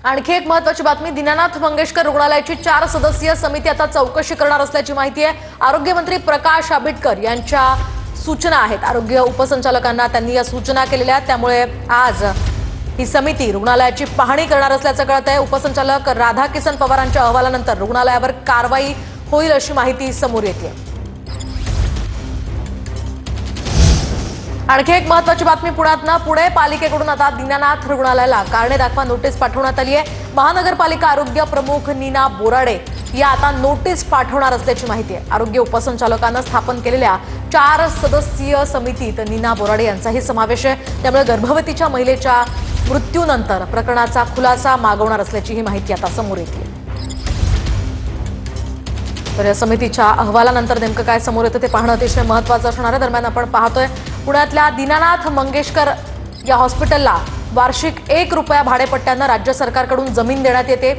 आणखी एक महत्त्वाची बातमी, दीनानाथ मंगेशकर रुग्णालयाची 4 सदस्यीय समिती आता चौकशी करणार असल्याची माहिती आहे। आरोग्यमंत्री प्रकाश आंबेडकर यांच्या सूचना आहेत। आरोग्य उपसंचालकांना त्यांनी या सूचना केलेल्या आहेत, त्यामुळे आज ही समिती रुग्णालयाची पाहणी करणार असल्याचं कळत आहे। उपसंचालक राधाकिसन पवारांच्या अहवालानंतर रुग्णालयावर कारवाई होईल अशी माहिती समोर येते। आणखी एक महत्त्वाची बातमी पुण्यातनं, पुणे पालिकेकडून आता दीनानाथ रुग्णालयाला कारणे दाखवा नोटीस पाठवण्यात आली आहे। महानगरपालिका आरोग्य प्रमुख नीना बोराडे या आता नोटीस पाठवणार असल्याची माहिती आहे। आरोग्य उपसंचालकांना स्थापन केलेल्या 4 सदस्यीय समितीत नीना बोराडे यांचाही समावेश आहे, त्यामुळे गर्भवतीच्या महिलेच्या मृत्यूनंतर प्रकरणाचा खुलासा मागवणार असल्याची ही माहिती आता समोर येते। तर या समितीच्या अहवालानंतर नेमकं काय समोर येतं ते पाहणं अतिशय महत्त्वाचं असणार आहे। दरम्यान आपण पाहतोय पुण्यातल्या दीनानाथ मंगेशकर या हॉस्पिटलला वार्षिक ₹1 भाडेपट्ट्यानं राज्य सरकारकडून जमीन देण्यात येते।